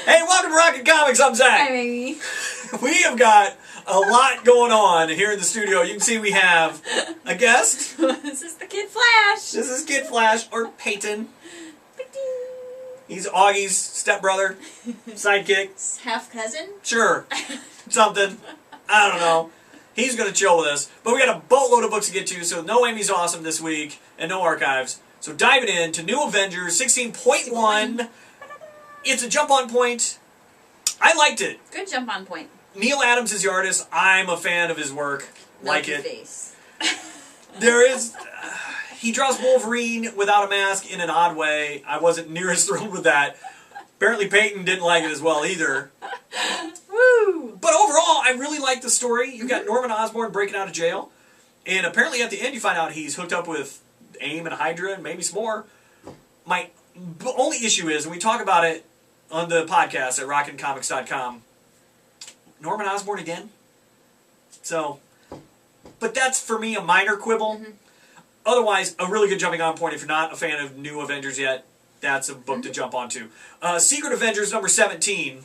Hey, welcome to Rockin Comics. I'm Zach. Hi, Amy. We have got a lot going on here in the studio. You can see we have a guest. This is the Kid Flash. This is Kid Flash, or Peyton. He's Augie's stepbrother, sidekick. Half cousin? Sure. Something. I don't know. He's going to chill with us. But we got a boatload of books to get to, so no Amy's Awesome this week, and no archives. So diving into New Avengers 16.1. It's a jump-on point. I liked it. Good jump-on point. Neil Adams is the artist. I'm a fan of his work. Like it. Face. There is... he draws Wolverine without a mask in an odd way. I wasn't near as thrilled with that. Apparently Peyton didn't like it as well either. Woo! But overall, I really like the story. You got Norman Osborn breaking out of jail. And apparently at the end you find out he's hooked up with AIM and Hydra and maybe some more. My only issue is, and we talk about it on the podcast at rockincomics.com, Norman Osborn again? So, but that's for me a minor quibble. Mm-hmm. Otherwise, a really good jumping on point. If you're not a fan of New Avengers yet, that's a book to jump onto. Secret Avengers number 17.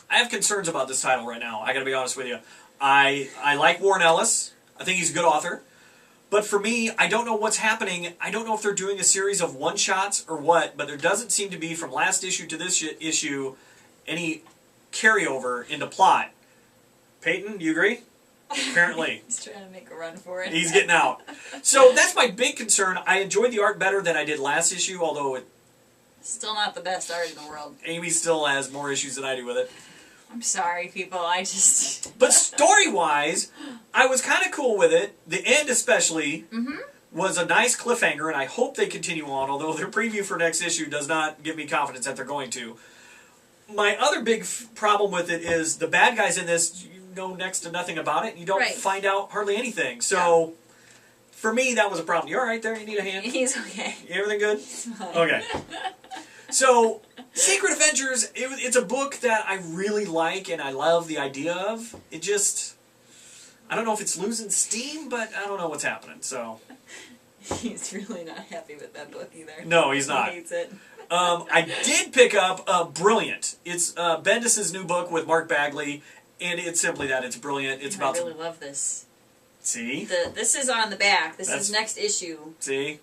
I have concerns about this title right now. I gotta be honest with you. I like Warren Ellis. I think he's a good author. But for me, I don't know what's happening. I don't know if they're doing a series of one-shots or what, but there doesn't seem to be, from last issue to this issue, any carryover into plot. Peyton, do you agree? Apparently. He's trying to make a run for it. He's getting out. So that's my big concern. I enjoyed the art better than I did last issue, although it... Still not the best art in the world. Amy still has more issues than I do with it. I'm sorry, people. I just... But story-wise, I was kind of cool with it. The end especially was a nice cliffhanger, and I hope they continue on, although their preview for next issue does not give me confidence that they're going to. My other big problem with it is the bad guys in this, you know next to nothing about it, and you don't find out hardly anything. So, for me, that was a problem. You all right there? You need a hand? He's okay. Everything good? He's fine. Okay. So, Secret Avengers, it's a book that I really like and I love the idea of. It just, I don't know if it's losing steam, but I don't know what's happening, so. He's really not happy with that book either. No, he's not. He hates it. I did pick up Brilliant. It's Bendis' new book with Mark Bagley, and it's simply that. It's brilliant. It's about... I really love this. See? This is on the back. This is next issue. See?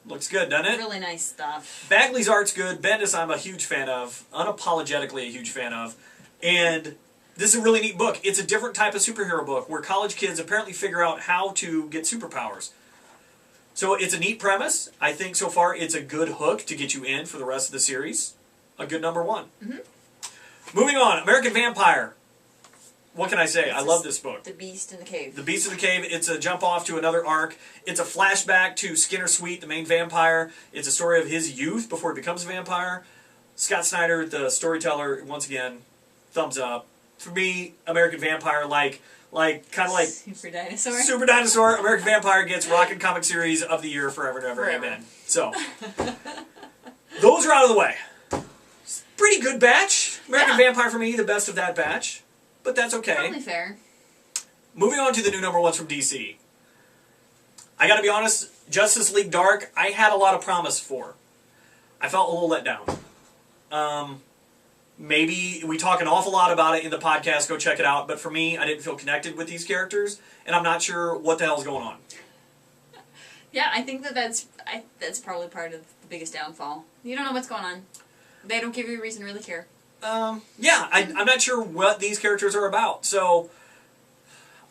Looks good, doesn't it? Really nice stuff. Bagley's art's good. Bendis I'm a huge fan of. Unapologetically a huge fan of. And this is a really neat book. It's a different type of superhero book where college kids apparently figure out how to get superpowers. So it's a neat premise. I think so far it's a good hook to get you in for the rest of the series. A good number one. Moving on. American Vampire. What can I say? I love this book. The Beast in the Cave. The Beast in the Cave. It's a jump off to another arc. It's a flashback to Skinner Sweet, the main vampire. It's a story of his youth before he becomes a vampire. Scott Snyder, the storyteller, once again, thumbs up. For me, American Vampire, kind of like Super Dinosaur. Super Dinosaur. American Vampire gets Rockin Comic Series of the Year forever and ever. Amen. So, those are out of the way. Pretty good batch. American Vampire for me, the best of that batch. But that's okay. Probably fair. Moving on to the new number ones from DC. I gotta be honest, Justice League Dark, I had a lot of promise for. I felt a little let down. Maybe we talk an awful lot about it in the podcast, go check it out, but for me, I didn't feel connected with these characters, and I'm not sure what the hell's going on. Yeah, I think that's probably part of the biggest downfall. You don't know what's going on. They don't give you a reason to really care. Yeah, I'm not sure what these characters are about, so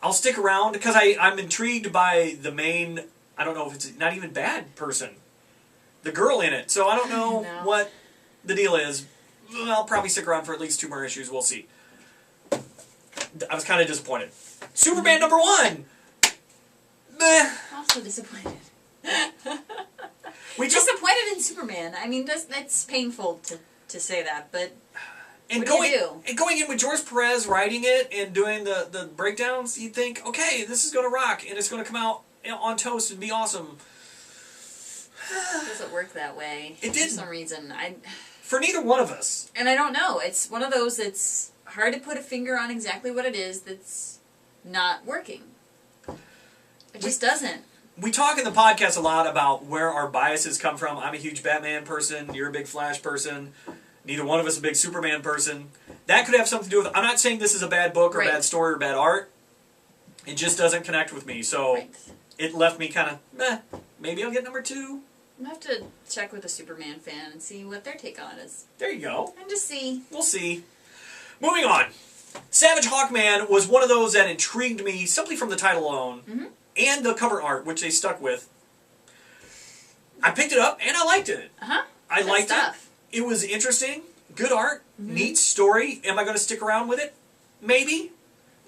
I'll stick around, because I'm intrigued by the main, I don't know if it's not even bad person, the girl in it, so I don't know what the deal is. I'll probably stick around for at least 2 more issues, we'll see. I was kind of disappointed. Superman number 1! Meh. Also disappointed. Disappointed in Superman. I mean, that's painful to say that, but... And going in with George Perez writing it and doing the breakdowns, you'd think, okay, this is going to rock, and it's going to come out on toast and be awesome. It doesn't work that way. It didn't. For some reason. For neither one of us. And I don't know. It's one of those that's hard to put a finger on exactly what it is that's not working. It just doesn't. We talk in the podcast a lot about where our biases come from. I'm a huge Batman person. You're a big Flash person. Neither one of us a big Superman person. That could have something to do with it. I'm not saying this is a bad book or Right. bad story or bad art. It just doesn't connect with me. So Right. it left me kind of, maybe I'll get number 2. I'm gonna have to check with a Superman fan and see what their take on it is. There you go. And just see. We'll see. Moving on. Savage Hawkman was one of those that intrigued me simply from the title alone and the cover art, which they stuck with. I picked it up and I liked it. I liked it. It was interesting. Good art. Neat story. Am I going to stick around with it? Maybe.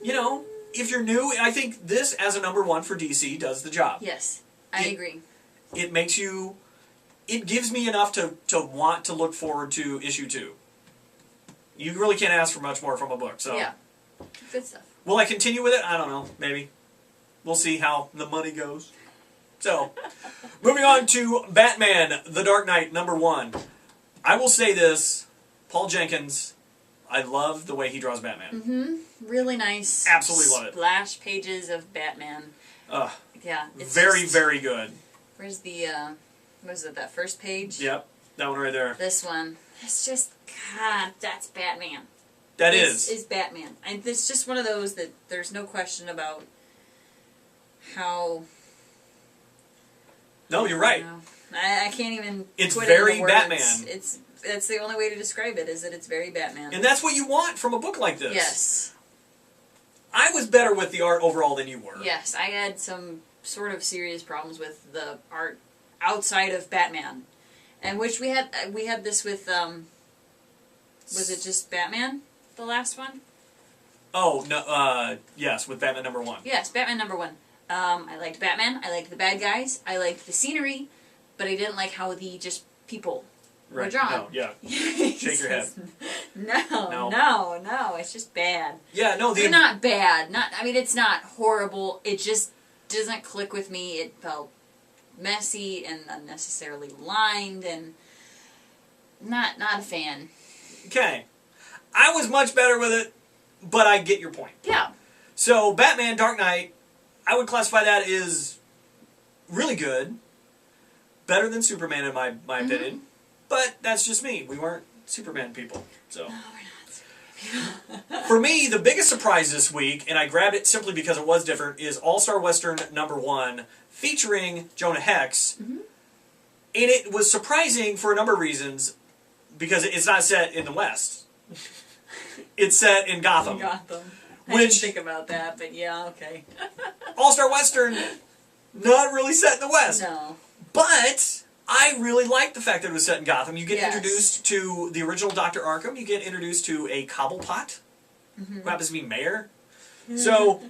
You know, if you're new, I think this as a number 1 for DC does the job. Yes, I agree. It makes you... It gives me enough to want to look forward to issue 2. You really can't ask for much more from a book. So Yeah. Good stuff. will I continue with it? I don't know. Maybe. We'll see how the money goes. So, moving on to Batman, The Dark Knight, number 1. I will say this. Paul Jenkins, I love the way he draws Batman. Really nice. Absolutely love it. Splash pages of Batman. Yeah. It's Very, just, very good. Where's the, what is it, that first page? Yep. That one right there. This one. It's just, God, that's Batman. That This is. is Batman. And it's just one of those that there's no question about how... No, you're right. I can't even It's put very it into words. Batman. That's the only way to describe it, is that it's very Batman. And that's what you want from a book like this. Yes. I was better with the art overall than you were. Yes, I had some sort of serious problems with the art outside of Batman. And which we had this with, was it just Batman, the last one? Oh, no, yes, with Batman number 1. Yes, Batman number 1. I liked Batman, I liked the bad guys, I liked the scenery, but I didn't like how the just people were drawn. No, yeah. Shake your head. No, it's just bad. Yeah, no, They're not bad. It's not horrible. It just doesn't click with me. It felt messy and unnecessarily lined, and not a fan. Okay. I was much better with it, but I get your point. Yeah. So, Batman Dark Knight, I would classify that as really good. Better than Superman in my opinion. But that's just me. We weren't Superman people. So. No, we're not. For me, the biggest surprise this week, and I grabbed it simply because it was different, is All-Star Western number 1, featuring Jonah Hex. And it was surprising for a number of reasons, because it's not set in the West. It's set in Gotham. I didn't think about that, but yeah, okay. All-Star Western, not really set in the West. No. But I really like the fact that it was set in Gotham. You get Yes. introduced to the original Dr. Arkham. You get introduced to a Cobblepot, who happens to be mayor. So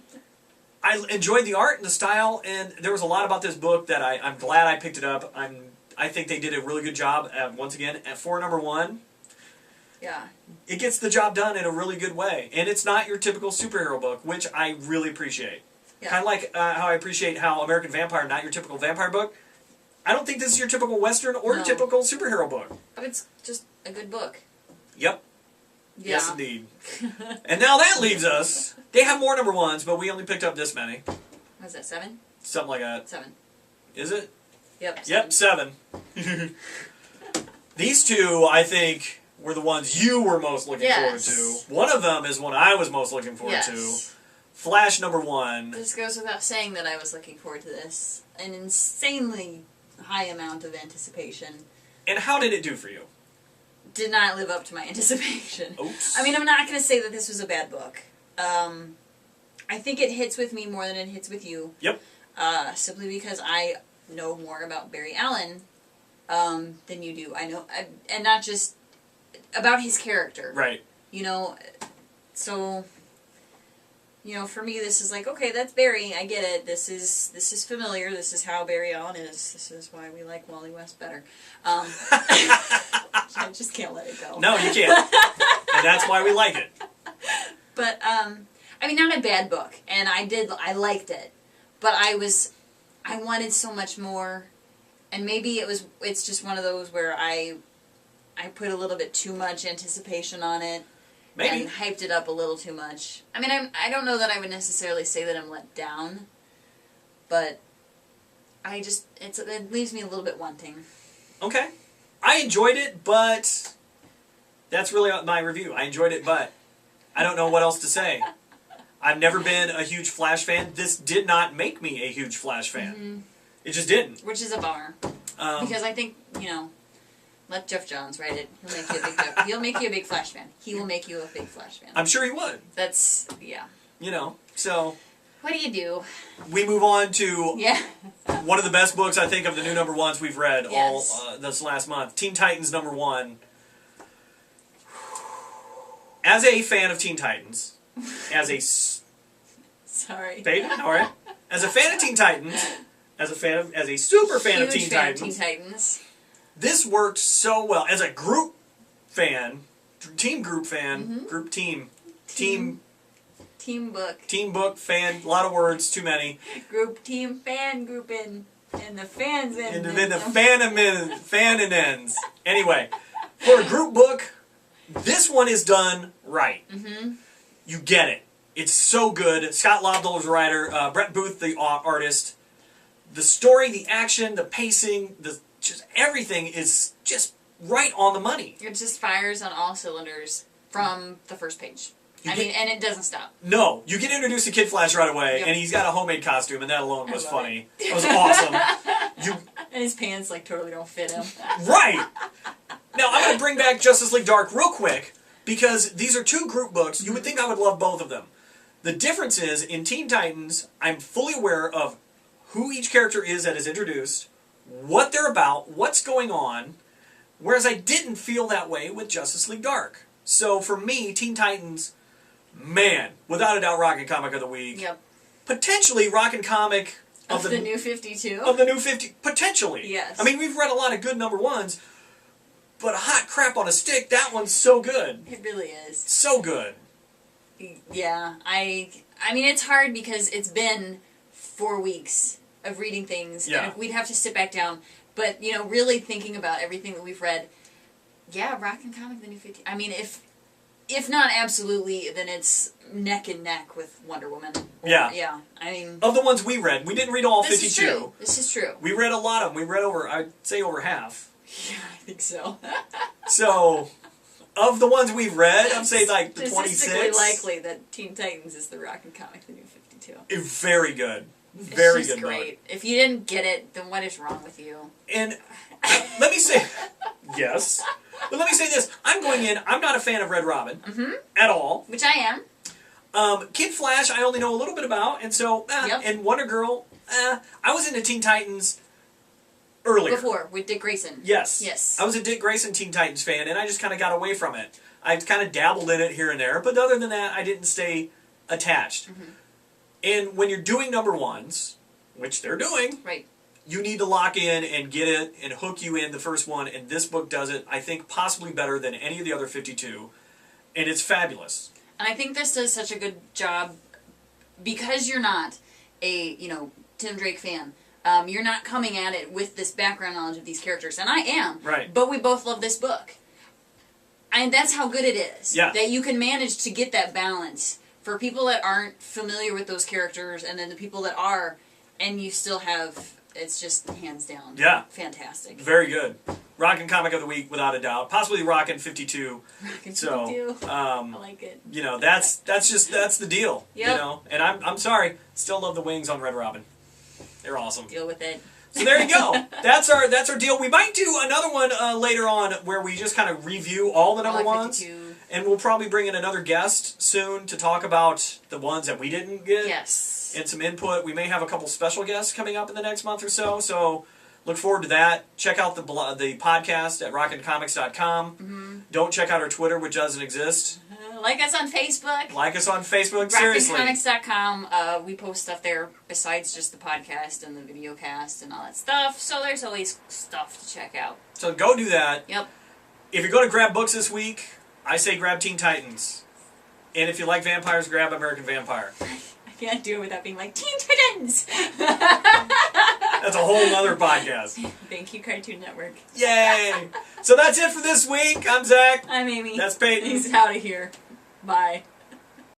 I enjoyed the art and the style, and there was a lot about this book that I'm glad I picked it up. I think they did a really good job, once again, for number 1. Yeah. It gets the job done in a really good way. And it's not your typical superhero book, which I really appreciate. Yeah. Kind of like how I appreciate how American Vampire, not your typical vampire book. I don't think this is your typical Western or your typical superhero book. But it's just a good book. Yep. Yeah. Yes, indeed. And now that leaves us. They have more number 1s, but we only picked up this many. What is that, 7? Something like that. 7. Is it? Yep. Yep, 7. These 2, I think, were the ones you were most looking forward to. One of them is one I was most looking forward to. Flash number 1. This goes without saying that I was looking forward to this. An insanely high amount of anticipation. And how did it do for you? Did not live up to my anticipation. Oops. I'm not going to say that this was a bad book. I think it hits with me more than it hits with you. Yep. Simply because I know more about Barry Allen than you do. I know, and not just about his character. Right. So... for me, this is like, okay, that's Barry. I get it. This is familiar. This is how Barry Allen is. This is why we like Wally West better. I just can't let it go. No, you can't. And that's why we like it. But not a bad book, and I liked it, but I wanted so much more, and maybe it's just one of those where I put a little bit too much anticipation on it. Maybe. And hyped it up a little too much. I don't know that I would necessarily say that I'm let down, but it leaves me a little bit wanting. Okay. I enjoyed it, but That's really my review. I enjoyed it, but I don't know what else to say. I've never been a huge Flash fan. This did not make me a huge Flash fan. Mm-hmm. It just didn't. Which is a bummer. Because I think, let Jeff Johns write it. He'll make you a big Flash fan. He will make you a big Flash fan. I'm sure he would. That's, yeah. So... What do you do? We move on to one of the best books, I think, of the new number ones we've read all this last month. Teen Titans number 1. As a fan of Teen Titans, as a... Sorry. All right. As a fan of Teen Titans, as a super fan of Teen Titans, this worked so well. As a group fan, team group fan, group team book fan, a lot of words, too many. Group team fan group and the fans in. And the fan and ends. Anyway, for a group book, this one is done right. Mm-hmm. You get it. It's so good. Scott Lobdell's writer, Brett Booth the artist. The story, the action, the pacing, just everything is just right on the money. It just fires on all cylinders from the first page. And it doesn't stop. No. You get introduced to Kid Flash right away, and he's got a homemade costume, and that alone was funny. It was awesome. And his pants, totally don't fit him. Right! Now, I'm going to bring back Justice League Dark real quick, because these are 2 group books. You would think I would love both of them. The difference is, in Teen Titans, I'm fully aware of who each character is that is introduced, what they're about, what's going on, whereas I didn't feel that way with Justice League Dark. So, for me, Teen Titans... Man, without a doubt, Rockin Comic of the Week. Yep. Potentially Rockin Comic of the New 52. Of the New 50. Potentially. Yes. I mean, we've read a lot of good number 1s, but hot crap on a stick, that one's so good. It really is. So good. Yeah. I mean, it's hard because it's been 4 weeks of reading things. Yeah. And we'd have to sit back down. But, really thinking about everything that we've read, Rockin Comic, the New 50. I mean, if not absolutely, then it's neck and neck with Wonder Woman. Yeah. I mean... Of the ones we read, we didn't read all 52. This is true. We read a lot of them. We read I'd say over half. Yeah, I think so. So, of the ones we've read, I'd say the 26. Statistically likely that Teen Titans is the Rockin Comic, the New 52. Very good. Very good. It's just great. If you didn't get it, then what is wrong with you? And let me say... Yes. But let me say this. I'm not a fan of Red Robin. At all. Which I am. Kid Flash, I only know a little bit about, and so... And Wonder Girl, I was into Teen Titans earlier. Before, with Dick Grayson. Yes. I was a Dick Grayson Teen Titans fan, and I just kind of got away from it. I kind of dabbled in it here and there, but other than that, I didn't stay attached. And when you're doing number 1s, which they're doing... Right. You need to lock in and get it and hook you in the first one, and this book does it, I think, possibly better than any of the other 52, and it's fabulous. And I think this does such a good job, because you're not a, Tim Drake fan, you're not coming at it with this background knowledge of these characters, and I am. Right. But we both love this book. And that's how good it is. Yeah. That you can manage to get that balance for people that aren't familiar with those characters, and then the people that are, and you still have... It's just hands down. Yeah. Fantastic. Very good. Rockin Comic of the Week, without a doubt. Possibly Rockin 52. Rockin 52. I like it. That's the deal. Yep. And I'm sorry. Still love the wings on Red Robin. They're awesome. Deal with it. So there you go. That's our deal. We might do another one later on where we just kind of review all the number 1s. And we'll probably bring in another guest soon to talk about the ones that we didn't get. Yes. And some input. We may have a couple special guests coming up in the next month or so. So look forward to that. Check out the podcast at rockincomics.com. Don't check out our Twitter, which doesn't exist. Like us on Facebook. Like us on Facebook. Seriously. Rockincomics.com. We post stuff there besides just the podcast and the video cast and all that stuff. So there's always stuff to check out. So go do that. Yep. If you're going to grab books this week, I say grab Teen Titans. And if you like vampires, grab American Vampire. I can't do it without being like, Teen Titans! That's a whole other podcast. Thank you, Cartoon Network. Yay! So that's it for this week. I'm Zach. I'm Amy. That's Peyton. He's out of here. Bye.